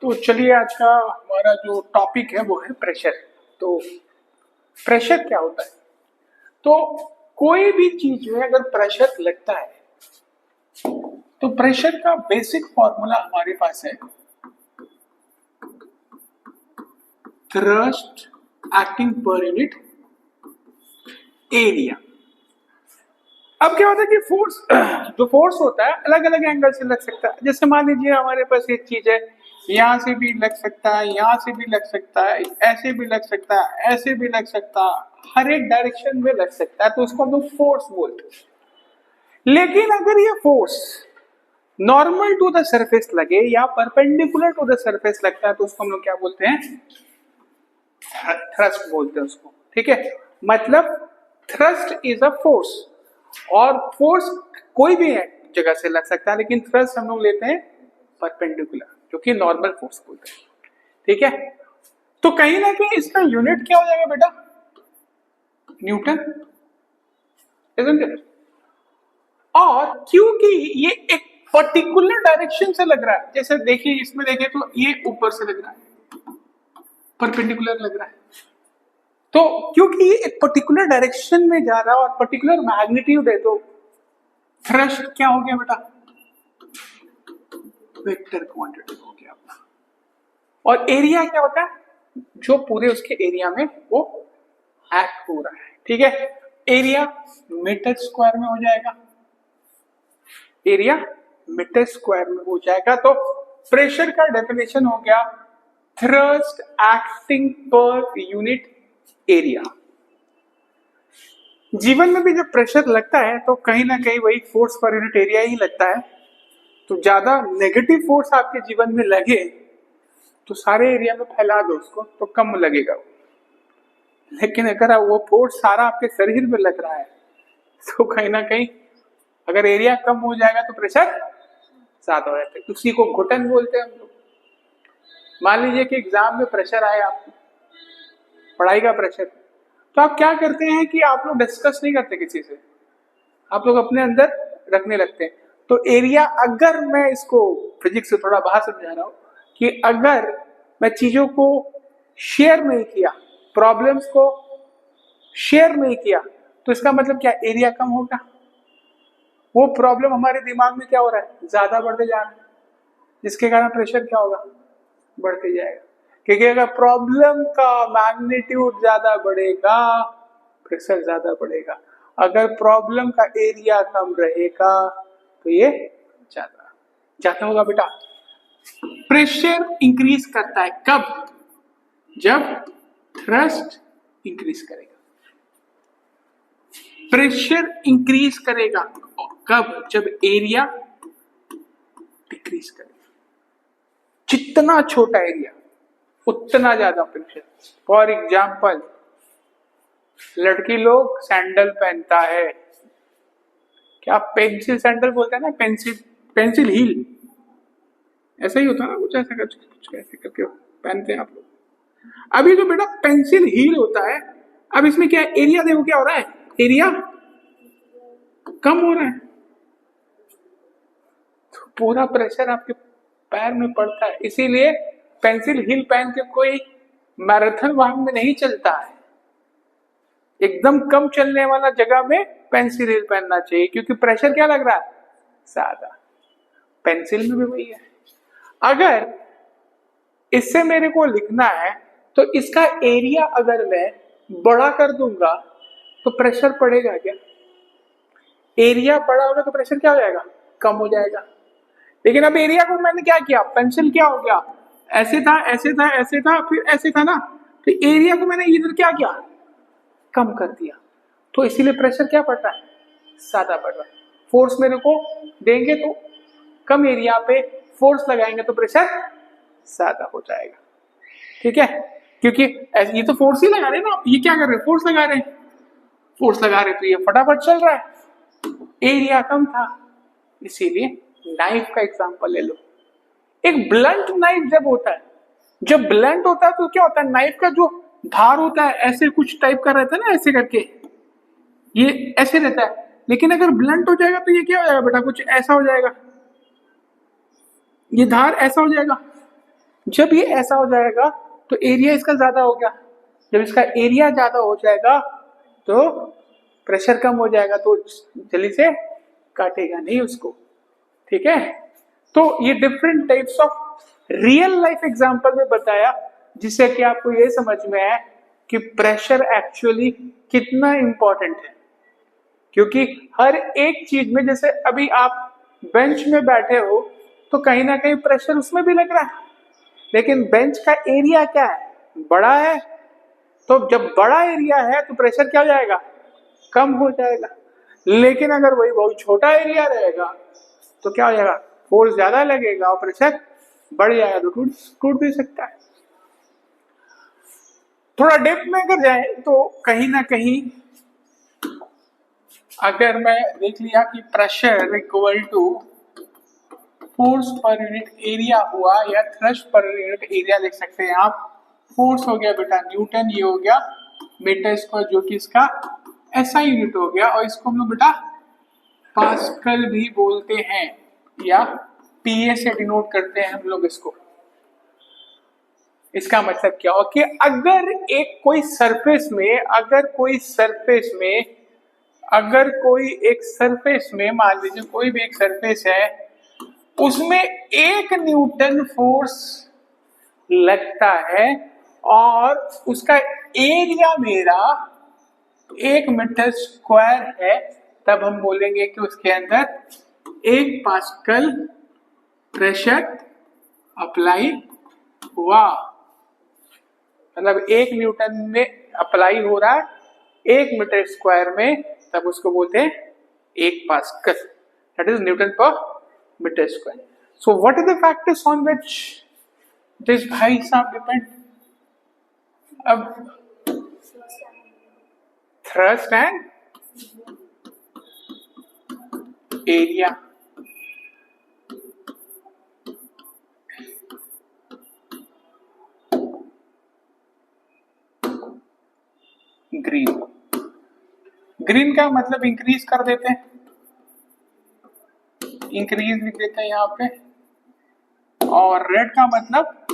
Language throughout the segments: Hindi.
तो चलिए आज का हमारा जो टॉपिक है वो है प्रेशर। तो प्रेशर क्या होता है? तो कोई भी चीज में अगर प्रेशर लगता है तो प्रेशर का बेसिक फॉर्मूला हमारे पास है थ्रस्ट एक्टिंग पर यूनिट एरिया। अब क्या होता है कि फोर्स जो फोर्स होता है अलग अलग एंगल से लग सकता है। जैसे मान लीजिए हमारे पास एक चीज है, यहां से भी लग सकता है, यहां से भी लग सकता है, ऐसे भी लग सकता है, ऐसे भी लग सकता है, हर एक डायरेक्शन में लग सकता है, तो उसको हम लोग फोर्स बोलते हैं। लेकिन अगर ये force normal to the surface लगे या परपेंडिकुलर टू द सरफेस लगता है तो उसको हम लोग क्या बोलते हैं? थ्रस्ट बोलते हैं उसको। ठीक है, मतलब थ्रस्ट इज अ फोर्स, और फोर्स कोई भी जगह से लग सकता है, लेकिन थ्रस्ट हम लोग लेते हैं परपेंडिकुलर, जो कि नॉर्मल फोर्स बोलते हैं। ठीक है, तो कहीं ना कहीं इसका यूनिट क्या हो जाएगा बेटा? Newton, isn't it? और क्योंकि ये एक पर्टिकुलर डायरेक्शन से लग रहा है, जैसे देखिए इसमें देखें तो ये ऊपर से लग रहा है, परपेंडिकुलर लग रहा है, तो क्योंकि ये एक पर्टिकुलर डायरेक्शन में जा रहा है और पर्टिकुलर मैग्नीट्यूड है, तो थ्रस्ट क्या हो गया बेटा? वेक्टर क्वांटिटी हो गया अपना। और एरिया क्या होता है? जो पूरे उसके एरिया में वो एक्ट हो रहा है। ठीक है, एरिया मीटर स्क्वायर में हो जाएगा, एरिया मीटर स्क्वायर में हो जाएगा। तो प्रेशर का डेफिनेशन हो गया थ्रस्ट एक्टिंग पर यूनिट एरिया। जीवन में भी जब प्रेशर लगता है तो कहीं ना कहीं वही फोर्स पर यूनिट एरिया ही लगता है। तो ज्यादा नेगेटिव फोर्स आपके जीवन में लगे तो सारे एरिया में फैला दो उसको, तो कम लगेगा वो। लेकिन अगर वो फोर्स सारा आपके शरीर में लग रहा है तो कहीं ना कहीं अगर एरिया कम हो जाएगा तो प्रेशर ज्यादा हो जाता है। उसी को घुटन बोलते हैं हम लोग। मान लीजिए कि एग्जाम में प्रेशर आया आपको, पढ़ाई का प्रेशर, तो आप क्या करते हैं कि आप लोग डिस्कस नहीं करते किसी से, आप लोग अपने अंदर रखने लगते हैं। तो एरिया, अगर मैं इसको फिजिक्स से थोड़ा बाहर समझा रहा हूं कि अगर मैं चीजों को शेयर नहीं किया, प्रॉब्लम्स को शेयर नहीं किया, तो इसका मतलब क्या? एरिया कम होगा। वो प्रॉब्लम हमारे दिमाग में क्या हो रहा है? ज्यादा बढ़ते जा रहा है, जिसके कारण प्रेशर क्या होगा? बढ़ते जाएगा। क्योंकि अगर प्रॉब्लम का मैग्नीट्यूड ज्यादा बढ़ेगा, प्रेशर ज्यादा बढ़ेगा। अगर प्रॉब्लम का एरिया कम रहेगा तो ये ज्यादा ज्यादा होगा बेटा। प्रेशर इंक्रीज करता है कब? जब थ्रस्ट इंक्रीज करेगा। प्रेशर इंक्रीज करेगा कब? जब एरिया डिक्रीज करेगा। जितना छोटा एरिया उतना ज्यादा प्रेशर। फॉर एग्जाम्पल, लड़की लोग सैंडल पहनता है, क्या पेंसिल सैंडल बोलते हैं ना, पेंसिल हील, ऐसा ही होता है ना, कुछ ऐसा कुछ ऐसे करके पहनते हैं आप लोग। अभी जो बेटा पेंसिल हील होता है, अब इसमें क्या एरिया देखो क्या हो रहा है? एरिया कम हो रहा है, तो पूरा प्रेशर आपके पैर में पड़ता है। इसीलिए पेंसिल हील पहन के कोई मैराथन भाग में नहीं चलता है। एकदम कम चलने वाला जगह में पेंसिल हील पहनना चाहिए, क्योंकि प्रेशर क्या लग रहा है? ज्यादा। पेंसिल में भी वही है। अगर इससे मेरे को लिखना है तो इसका एरिया अगर मैं बड़ा कर दूंगा तो प्रेशर पड़ेगा क्या? एरिया बड़ा होगा तो प्रेशर क्या हो जाएगा? कम हो जाएगा। लेकिन अब एरिया को मैंने क्या किया? पेंसिल क्या हो गया? ऐसे था, ऐसे था, ऐसे था, फिर ऐसे था ना, तो एरिया को मैंने इधर क्या किया? कम कर दिया। तो इसीलिए प्रेशर क्या पड़ रहा है? ज्यादा पड़ रहा है। फोर्स मेरे को देंगे तो कम एरिया पे फोर्स लगाएंगे तो प्रेशर ज्यादा हो जाएगा। ठीक है, क्योंकि ये तो फोर्स ही लगा रहे हैं ना, ये क्या कर रहे हैं? फोर्स लगा रहे हैं। फोर्स लगा रहे तो ये फटाफट चल रहा है, एरिया कम था। इसीलिए नाइफ का एग्जांपल ले लो। एक ब्लंट नाइफ जब होता है, जब ब्लंट होता है तो क्या होता है? नाइफ का जो धार होता है ऐसे कुछ टाइप का रहता है ना, ऐसे करके ये ऐसे रहता है। लेकिन अगर ब्लंट हो जाएगा तो ये क्या हो जाएगा बेटा? कुछ ऐसा हो जाएगा, ये धार ऐसा हो जाएगा। जब ये ऐसा हो जाएगा तो एरिया इसका ज्यादा हो गया, जब इसका एरिया ज्यादा हो जाएगा तो प्रेशर कम हो जाएगा, तो जल्दी से काटेगा नहीं उसको। ठीक है, तो ये different types of real life example में बताया, जिससे कि आपको ये समझ में आए कि प्रेशर एक्चुअली कितना इंपॉर्टेंट है। क्योंकि हर एक चीज में, जैसे अभी आप बेंच में बैठे हो तो कहीं ना कहीं प्रेशर उसमें भी लग रहा है, लेकिन बेंच का एरिया क्या है, बड़ा है, तो जब बड़ा एरिया है तो प्रेशर क्या हो जाएगा, कम हो जाएगा। लेकिन अगर वही बहुत छोटा एरिया रहेगा तो क्या हो जाएगा, फोर्स ज्यादा लगेगा और प्रेशर बढ़ जाएगा, तो टूट भी सकता है। थोड़ा डेप्थ में अगर जाए तो कहीं ना कहीं अगर मैं देख लिया कि pressure equal to force per unit area हुआ, या थ्रस्ट पर यूनिट एरिया लिख सकते हैं आप। फोर्स हो गया बेटा न्यूटन, ये हो गया मीटर स्क्वायर जो कि इसका ऐसा यूनिट हो गया, और इसको हम लोग बेटा पास्कल भी बोलते हैं या पीए से डिनोट करते हैं हम लोग इसको। इसका मतलब क्या हो कि अगर एक कोई सरफेस में, एक सरफेस में मान लीजिए कोई भी एक सरफेस है, उसमें 1 न्यूटन फोर्स लगता है और उसका एरिया मेरा 1 मीटर स्क्वायर है, तब हम बोलेंगे कि उसके अंदर 1 पास्कल प्रेशर अप्लाई हुआ। मतलब 1 न्यूटन में अप्लाई हो रहा है 1 मीटर स्क्वायर में, तब उसको बोलते हैं 1 pascal, that is newton per meter square. So what are the factors on which this भाई साहब depend? अब thrust and area. ग्रीन का मतलब इंक्रीज कर देते हैं, इंक्रीज लिख देते हैं यहाँ पे, और रेड का मतलब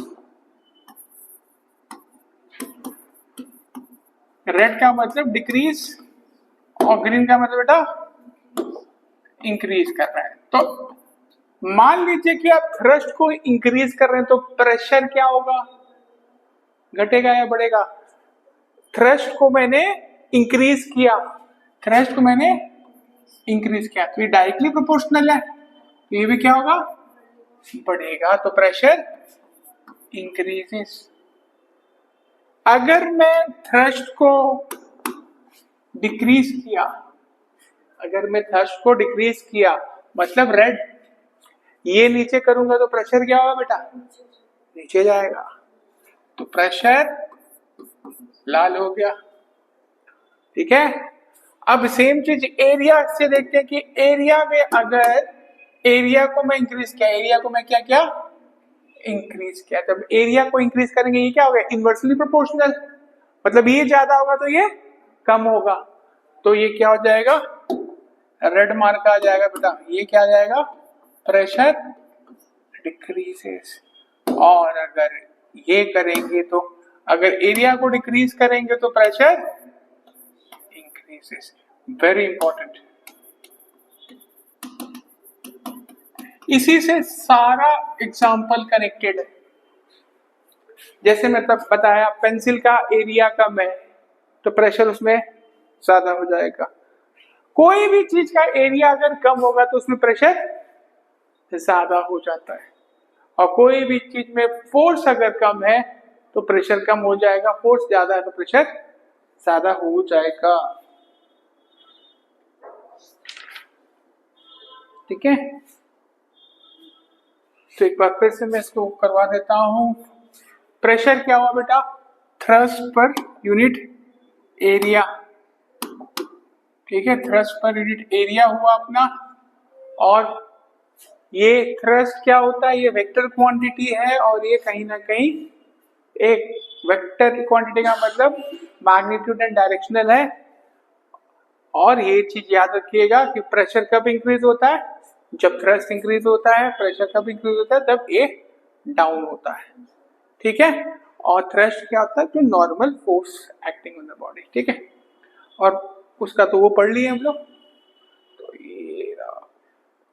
डिक्रीज, और ग्रीन का मतलब बेटा इंक्रीज कर रहा है। तो मान लीजिए कि आप थ्रस्ट को इंक्रीज कर रहे हैं तो प्रेशर क्या होगा, घटेगा या बढ़ेगा? थ्रस्ट को मैंने इंक्रीज किया, तो ये डायरेक्टली प्रोपोर्शनल है, तो ये भी क्या होगा, बढ़ेगा, तो प्रेशर इंक्रीजेस। अगर मैं थ्रस्ट को डिक्रीज किया, मतलब रेड, ये नीचे करूंगा तो प्रेशर क्या होगा बेटा, नीचे जाएगा, तो प्रेशर लाल हो गया। ठीक है, अब सेम चीज एरिया से देखते हैं कि एरिया में अगर एरिया को मैं इंक्रीज किया, इंक्रीज किया, तब एरिया को इंक्रीज करेंगे, ये क्या हो गया, इनवर्सली प्रोपोर्शनल, मतलब ये ज्यादा होगा तो ये कम होगा, तो ये क्या हो जाएगा, रेड मार्क आ जाएगा बेटा, ये क्या आ जाएगा, प्रेशर डिक्रीजेस। और अगर ये करेंगे तो, अगर एरिया को डिक्रीज करेंगे तो प्रेशर इंक्रीजेस। Very important. इसी से सारा एग्जाम्पल कनेक्टेड है। जैसे मैं तब बताया पेंसिल का एरिया कम है तो प्रेशर उसमें ज्यादा हो जाएगा। कोई भी चीज का एरिया अगर कम होगा तो उसमें प्रेशर ज्यादा हो जाता है, और कोई भी चीज में फोर्स अगर कम है तो प्रेशर कम हो जाएगा, फोर्स ज्यादा है तो प्रेशर ज्यादा हो जाएगा। ठीक है, तो एक बार फिर से मैं इसको करवा देता हूं। प्रेशर क्या हुआ बेटा, थ्रस्ट पर यूनिट एरिया। ठीक है, थ्रस्ट पर यूनिट एरिया हुआ अपना, और ये थ्रस्ट क्या होता है, ये वेक्टर क्वांटिटी है, और ये कहीं ना कहीं एक वेक्टर क्वांटिटी का मतलब मैग्नीट्यूड एंड डायरेक्शनल है। और ये चीज याद रखिएगा कि प्रेशर कब इंक्रीज होता है, जब थ्रस्ट इंक्रीज होता है, प्रेशर कब इंक्रीज होता है, तब ये डाउन होता है। ठीक है। और थ्रस्ट क्या होता है, जो normal force acting on the body, ठीक है। और उसका तो वो पढ़ लिए हम लोग।